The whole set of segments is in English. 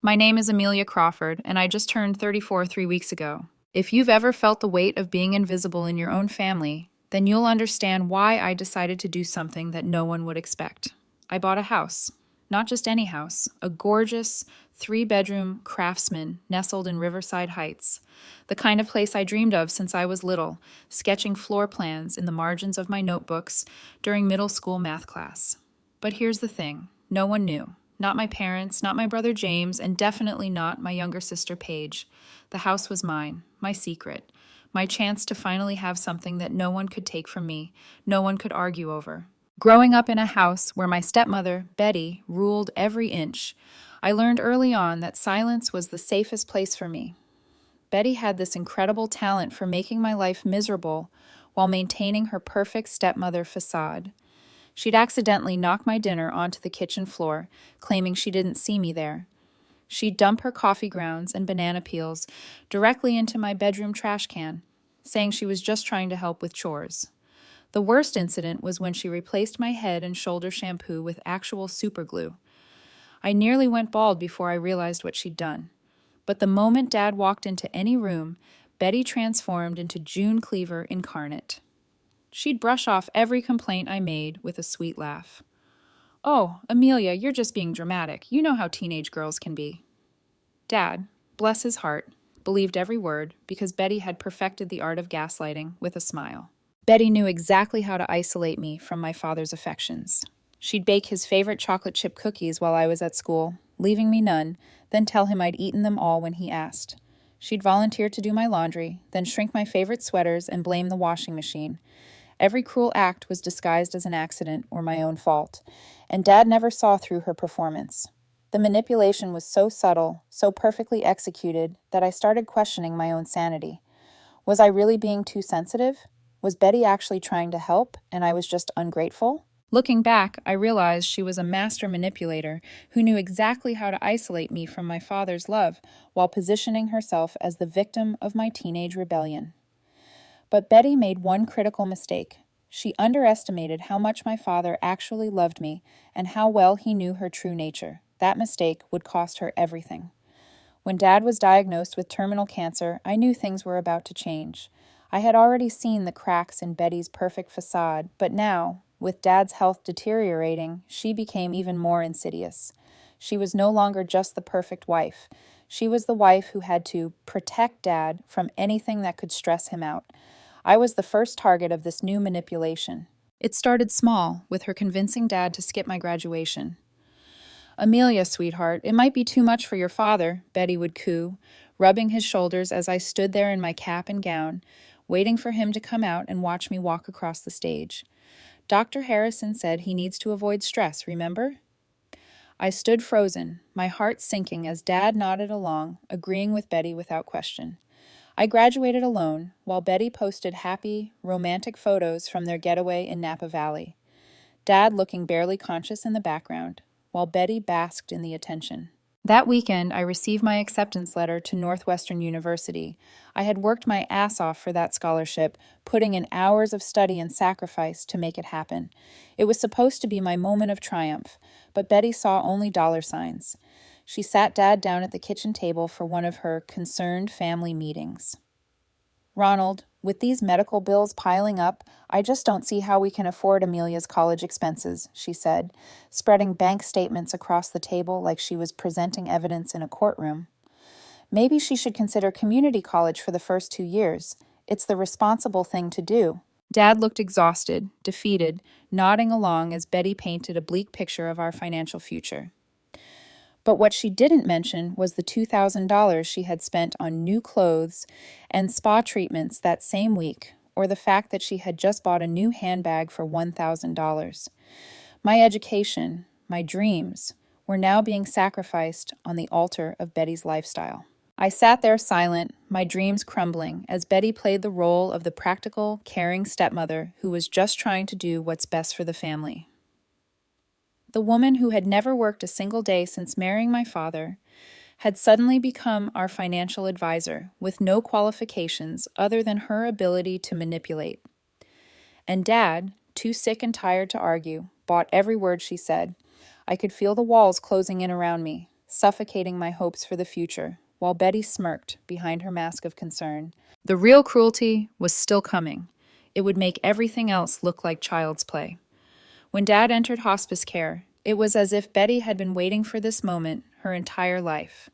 My name is Amelia Crawford, and I just turned 34 3 weeks ago. If you've ever felt the weight of being invisible in your own family, then you'll understand why I decided to do something that no one would expect. I bought a house. Not just any house, a gorgeous 3 bedroom craftsman nestled in Riverside Heights. The kind of place I dreamed of since I was little, sketching floor plans in the margins of my notebooks during middle school math class. But here's the thing, no one knew. Not my parents, not my brother James, and definitely not my younger sister Paige. The house was mine, my secret, my chance to finally have something that no one could take from me, no one could argue over. Growing up in a house where my stepmother, Betty, ruled every inch, I learned early on that silence was the safest place for me. Betty had this incredible talent for making my life miserable while maintaining her perfect stepmother facade. She'd accidentally knock my dinner onto the kitchen floor, claiming she didn't see me there. She'd dump her coffee grounds and banana peels directly into my bedroom trash can, saying she was just trying to help with chores. The worst incident was when she replaced my head and shoulder shampoo with actual superglue. I nearly went bald before I realized what she'd done. But the moment Dad walked into any room, Betty transformed into June Cleaver incarnate. She'd brush off every complaint I made with a sweet laugh. "Oh, Amelia, you're just being dramatic. You know how teenage girls can be." Dad, bless his heart, believed every word because Betty had perfected the art of gaslighting with a smile. Betty knew exactly how to isolate me from my father's affections. She'd bake his favorite chocolate chip cookies while I was at school, leaving me none, then tell him I'd eaten them all when he asked. She'd volunteer to do my laundry, then shrink my favorite sweaters and blame the washing machine. Every cruel act was disguised as an accident or my own fault, and Dad never saw through her performance. The manipulation was so subtle, so perfectly executed, that I started questioning my own sanity. Was I really being too sensitive? Was Betty actually trying to help, and I was just ungrateful? Looking back, I realized she was a master manipulator who knew exactly how to isolate me from my father's love while positioning herself as the victim of my teenage rebellion. But Betty made one critical mistake. She underestimated how much my father actually loved me and how well he knew her true nature. That mistake would cost her everything. When Dad was diagnosed with terminal cancer, I knew things were about to change. I had already seen the cracks in Betty's perfect facade, but now, with Dad's health deteriorating, she became even more insidious. She was no longer just the perfect wife. She was the wife who had to protect Dad from anything that could stress him out. I was the first target of this new manipulation. It started small, with her convincing Dad to skip my graduation. "Amelia, sweetheart, it might be too much for your father," Betty would coo, rubbing his shoulders as I stood there in my cap and gown, waiting for him to come out and watch me walk across the stage. "Dr. Harrison said he needs to avoid stress, remember?" I stood frozen, my heart sinking as Dad nodded along, agreeing with Betty without question. I graduated alone, while Betty posted happy, romantic photos from their getaway in Napa Valley. Dad looking barely conscious in the background, while Betty basked in the attention. That weekend, I received my acceptance letter to Northwestern University. I had worked my ass off for that scholarship, putting in hours of study and sacrifice to make it happen. It was supposed to be my moment of triumph, but Betty saw only dollar signs. She sat Dad down at the kitchen table for one of her concerned family meetings. "Ronald, with these medical bills piling up, I just don't see how we can afford Amelia's college expenses," she said, spreading bank statements across the table like she was presenting evidence in a courtroom. "Maybe she should consider community college for the first 2 years. It's the responsible thing to do." Dad looked exhausted, defeated, nodding along as Betty painted a bleak picture of our financial future. But what she didn't mention was the $2,000 she had spent on new clothes and spa treatments that same week, or the fact that she had just bought a new handbag for $1,000. My education, my dreams, were now being sacrificed on the altar of Betty's lifestyle. I sat there silent, my dreams crumbling, as Betty played the role of the practical, caring stepmother who was just trying to do what's best for the family. The woman who had never worked a single day since marrying my father had suddenly become our financial advisor with no qualifications other than her ability to manipulate. And Dad, too sick and tired to argue, bought every word she said. I could feel the walls closing in around me. suffocating my hopes for the future, while Betty smirked behind her mask of concern. The real cruelty was still coming. It would make everything else look like child's play. When Dad entered hospice care, it was as if Betty had been waiting for this moment her entire life.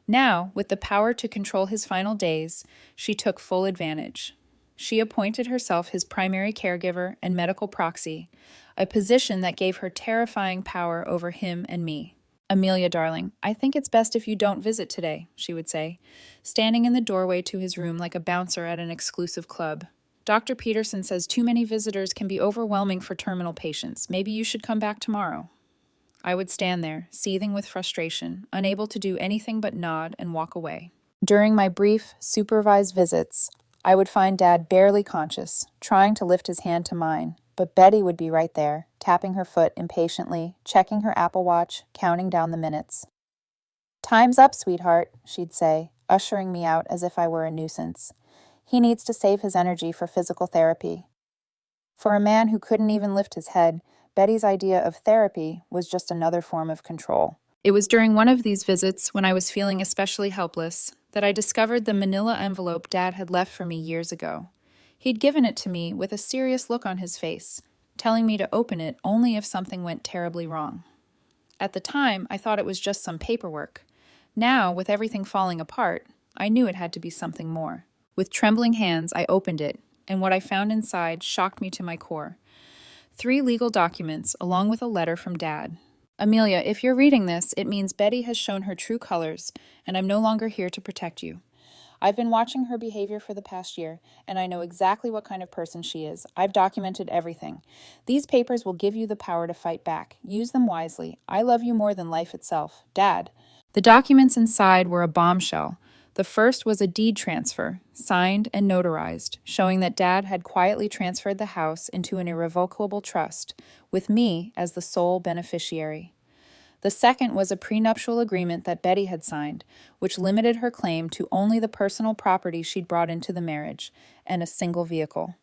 Now, with the power to control his final days, she took full advantage. She appointed herself his primary caregiver and medical proxy, a position that gave her terrifying power over him and me. "Amelia, darling, I think it's best if you don't visit today," she would say, standing in the doorway to his room like a bouncer at an exclusive club. "Dr. Peterson says too many visitors can be overwhelming for terminal patients. Maybe you should come back tomorrow." I would stand there, seething with frustration, unable to do anything but nod and walk away. During my brief, supervised visits, I would find Dad barely conscious, trying to lift his hand to mine, but Betty would be right there, tapping her foot impatiently, checking her Apple Watch, counting down the minutes. "Time's up, sweetheart," she'd say, ushering me out as if I were a nuisance. "He needs to save his energy for physical therapy." For a man who couldn't even lift his head, Betty's idea of therapy was just another form of control. It was during one of these visits, when I was feeling especially helpless, that I discovered the manila envelope Dad had left for me years ago. He'd given it to me with a serious look on his face, telling me to open it only if something went terribly wrong. At the time, I thought it was just some paperwork. Now, with everything falling apart, I knew it had to be something more. With trembling hands, I opened it, and what I found inside shocked me to my core. 3 legal documents, along with a letter from Dad. "Amelia, if you're reading this, it means Betty has shown her true colors, and I'm no longer here to protect you. I've been watching her behavior for the past year, and I know exactly what kind of person she is. I've documented everything. These papers will give you the power to fight back. Use them wisely. I love you more than life itself. Dad." The documents inside were a bombshell. The first was a deed transfer, signed and notarized, showing that Dad had quietly transferred the house into an irrevocable trust, with me as the sole beneficiary. The second was a prenuptial agreement that Betty had signed, which limited her claim to only the personal property she'd brought into the marriage, and a single vehicle.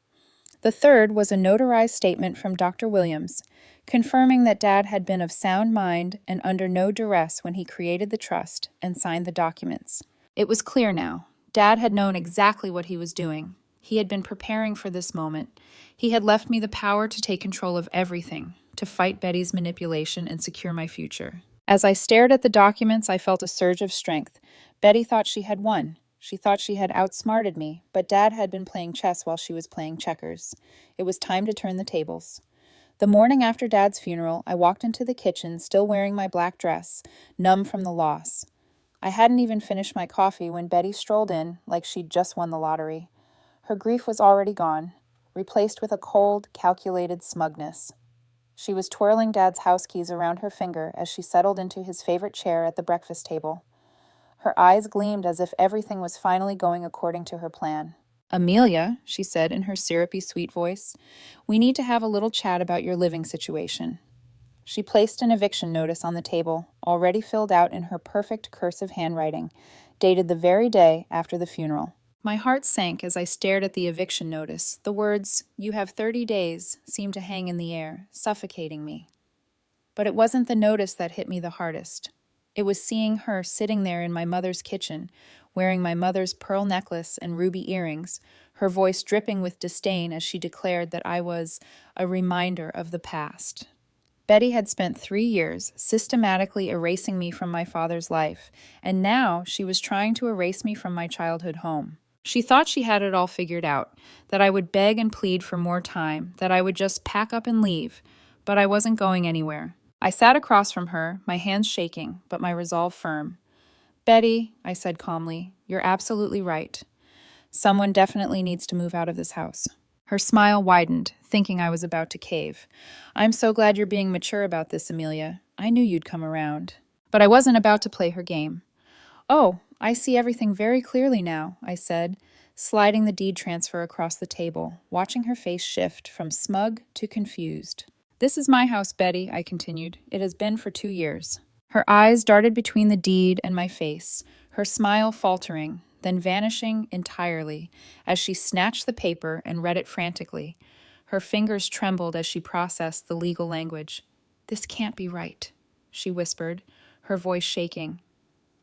The third was a notarized statement from Dr. Williams, confirming that Dad had been of sound mind and under no duress when he created the trust and signed the documents. It was clear now. Dad had known exactly what he was doing. He had been preparing for this moment. He had left me the power to take control of everything, to fight Betty's manipulation and secure my future. As I stared at the documents, I felt a surge of strength. Betty thought she had won. She thought she had outsmarted me, but Dad had been playing chess while she was playing checkers. It was time to turn the tables. The morning after Dad's funeral, I walked into the kitchen, still wearing my black dress, numb from the loss. I hadn't even finished my coffee when Betty strolled in like she'd just won the lottery. Her grief was already gone, replaced with a cold, calculated smugness. She was twirling Dad's house keys around her finger as she settled into his favorite chair at the breakfast table. Her eyes gleamed as if everything was finally going according to her plan. "Amelia," she said in her syrupy sweet voice, "we need to have a little chat about your living situation." She placed an eviction notice on the table, already filled out in her perfect cursive handwriting, dated the very day after the funeral. My heart sank as I stared at the eviction notice. The words, "You have 30 days," seemed to hang in the air, suffocating me. But it wasn't the notice that hit me the hardest. It was seeing her sitting there in my mother's kitchen, wearing my mother's pearl necklace and ruby earrings, her voice dripping with disdain as she declared that I was a reminder of the past. Betty had spent 3 years systematically erasing me from my father's life, and now she was trying to erase me from my childhood home. She thought she had it all figured out, that I would beg and plead for more time, that I would just pack up and leave, but I wasn't going anywhere. I sat across from her, my hands shaking, but my resolve firm. "Betty," I said calmly, "you're absolutely right. Someone definitely needs to move out of this house." Her smile widened, thinking I was about to cave. "I'm so glad you're being mature about this, Amelia. I knew you'd come around." But I wasn't about to play her game. "Oh, I see everything very clearly now," I said, sliding the deed transfer across the table, watching her face shift from smug to confused. "This is my house, Betty," I continued. "It has been for 2 years." Her eyes darted between the deed and my face, her smile faltering, then vanishing entirely as she snatched the paper and read it frantically. Her fingers trembled as she processed the legal language. "This can't be right," she whispered, her voice shaking.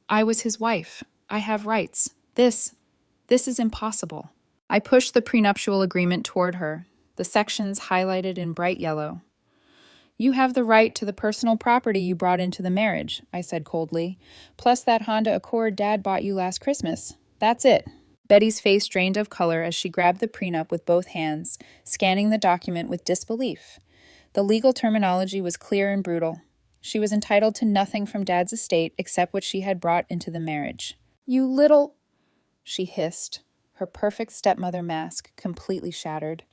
I was his wife. I have rights. This is impossible. I pushed the prenuptial agreement toward her, the sections highlighted in bright yellow. You have the right to the personal property you brought into the marriage, I said coldly, plus that Honda Accord Dad bought you last Christmas. That's it. Betty's face drained of color as she grabbed the prenup with both hands, scanning the document with disbelief. The legal terminology was clear and brutal. She was entitled to nothing from Dad's estate except what she had brought into the marriage. You little... she hissed, her perfect stepmother mask completely shattered.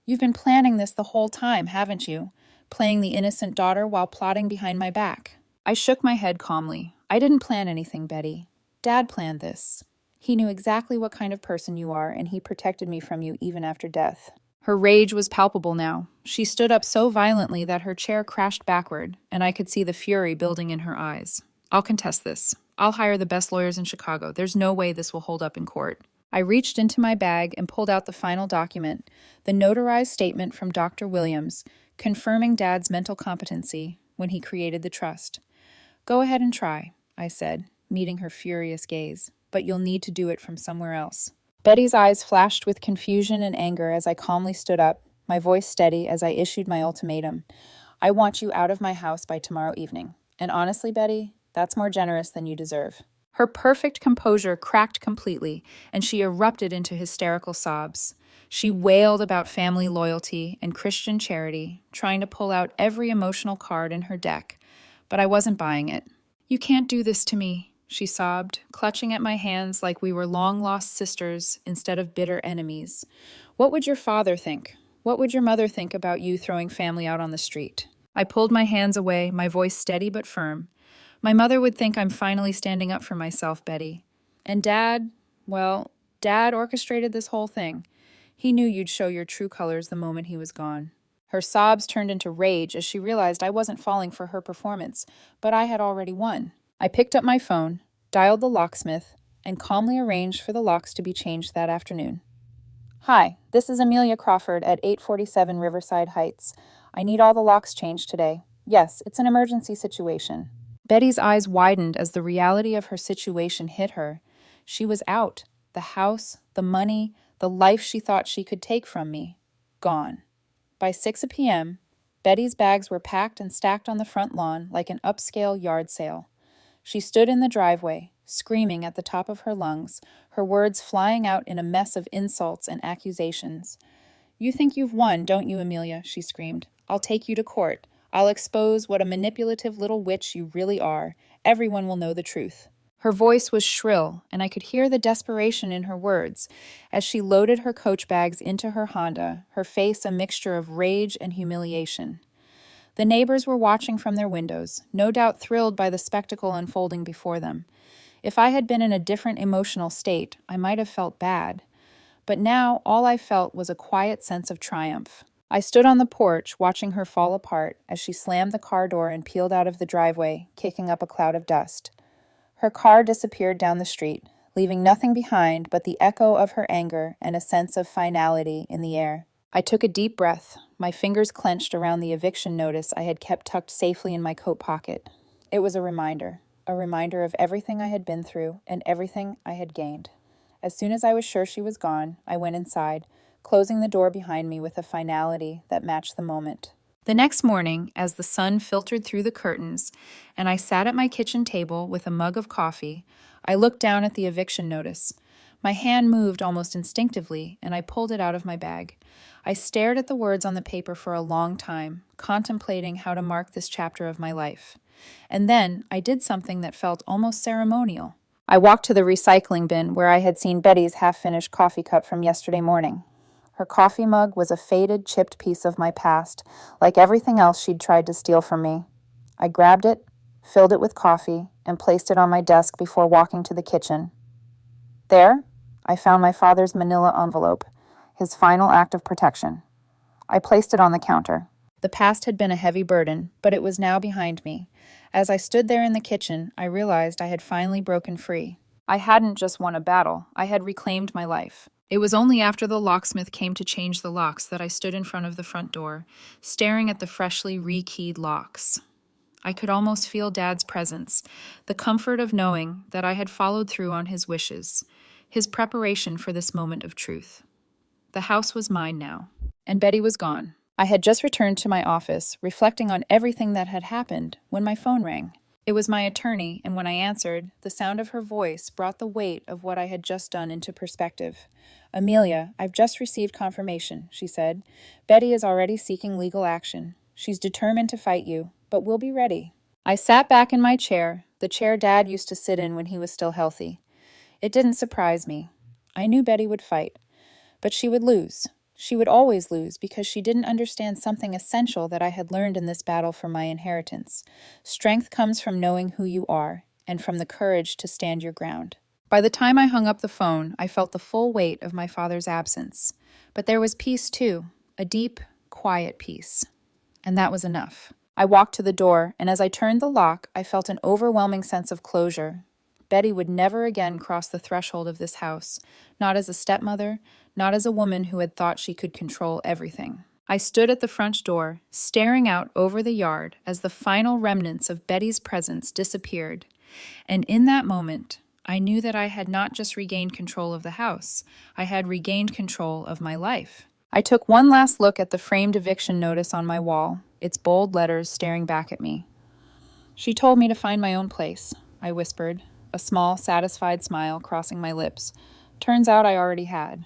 You've been planning this the whole time, haven't you? Playing the innocent daughter while plotting behind my back. I shook my head calmly. I didn't plan anything, Betty. Dad planned this. He knew exactly what kind of person you are, and he protected me from you even after death. Her rage was palpable now. She stood up so violently that her chair crashed backward, and I could see the fury building in her eyes. I'll contest this. I'll hire the best lawyers in Chicago. There's no way this will hold up in court. I reached into my bag and pulled out the final document, the notarized statement from Dr. Williams, confirming Dad's mental competency when he created the trust. Go ahead and try, I said, meeting her furious gaze, but you'll need to do it from somewhere else. Betty's eyes flashed with confusion and anger as I calmly stood up, my voice steady as I issued my ultimatum. I want you out of my house by tomorrow evening. And honestly, Betty, that's more generous than you deserve. Her perfect composure cracked completely, and she erupted into hysterical sobs. She wailed about family loyalty and Christian charity, trying to pull out every emotional card in her deck, but I wasn't buying it. You can't do this to me, she sobbed, clutching at my hands like we were long-lost sisters instead of bitter enemies. What would your father think? What would your mother think about you throwing family out on the street? I pulled my hands away, my voice steady but firm. My mother would think I'm finally standing up for myself, Betty. And Dad, well, Dad orchestrated this whole thing. He knew you'd show your true colors the moment he was gone. Her sobs turned into rage as she realized I wasn't falling for her performance, but I had already won. I picked up my phone, dialed the locksmith, and calmly arranged for the locks to be changed that afternoon. Hi, this is Amelia Crawford at 847 Riverside Heights. I need all the locks changed today. Yes, it's an emergency situation. Betty's eyes widened as the reality of her situation hit her. She was out. The house, the money, the life she thought she could take from me. Gone. By 6 p.m., Betty's bags were packed and stacked on the front lawn like an upscale yard sale. She stood in the driveway, screaming at the top of her lungs, her words flying out in a mess of insults and accusations. You think you've won, don't you, Amelia? She screamed. I'll take you to court. I'll expose what a manipulative little witch you really are. Everyone will know the truth. Her voice was shrill, and I could hear the desperation in her words as she loaded her coach bags into her Honda, her face a mixture of rage and humiliation. The neighbors were watching from their windows, no doubt thrilled by the spectacle unfolding before them. If I had been in a different emotional state, I might have felt bad. But now all I felt was a quiet sense of triumph. I stood on the porch watching her fall apart as she slammed the car door and peeled out of the driveway, kicking up a cloud of dust. Her car disappeared down the street, leaving nothing behind but the echo of her anger and a sense of finality in the air. I took a deep breath, my fingers clenched around the eviction notice I had kept tucked safely in my coat pocket. It was a reminder of everything I had been through and everything I had gained. As soon as I was sure she was gone, I went inside, closing the door behind me with a finality that matched the moment. The next morning, as the sun filtered through the curtains, and I sat at my kitchen table with a mug of coffee, I looked down at the eviction notice. My hand moved almost instinctively, and I pulled it out of my bag. I stared at the words on the paper for a long time, contemplating how to mark this chapter of my life. And then I did something that felt almost ceremonial. I walked to the recycling bin where I had seen Betty's half-finished coffee cup from yesterday morning. Her coffee mug was a faded, chipped piece of my past, like everything else she'd tried to steal from me. I grabbed it, filled it with coffee, and placed it on my desk before walking to the kitchen. There, I found my father's manila envelope, his final act of protection. I placed it on the counter. The past had been a heavy burden, but it was now behind me. As I stood there in the kitchen, I realized I had finally broken free. I hadn't just won a battle, I had reclaimed my life. It was only after the locksmith came to change the locks that I stood in front of the front door, staring at the freshly rekeyed locks. I could almost feel Dad's presence, the comfort of knowing that I had followed through on his wishes, his preparation for this moment of truth. The house was mine now, and Betty was gone. I had just returned to my office, reflecting on everything that had happened, when my phone rang. It was my attorney, and when I answered, the sound of her voice brought the weight of what I had just done into perspective. "Amelia, I've just received confirmation," she said. "Betty is already seeking legal action. She's determined to fight you, but we'll be ready." I sat back in my chair, the chair Dad used to sit in when he was still healthy. It didn't surprise me. I knew Betty would fight, but she would lose. She would always lose because she didn't understand something essential that I had learned in this battle for my inheritance. Strength comes from knowing who you are and from the courage to stand your ground. By the time I hung up the phone, I felt the full weight of my father's absence. But there was peace too, a deep, quiet peace. And that was enough. I walked to the door, and as I turned the lock, I felt an overwhelming sense of closure. Betty would never again cross the threshold of this house, not as a stepmother, not as a woman who had thought she could control everything. I stood at the front door, staring out over the yard as the final remnants of Betty's presence disappeared. And in that moment, I knew that I had not just regained control of the house, I had regained control of my life. I took one last look at the framed eviction notice on my wall, its bold letters staring back at me. "She told me to find my own place," I whispered, a small, satisfied smile crossing my lips. "Turns out I already had."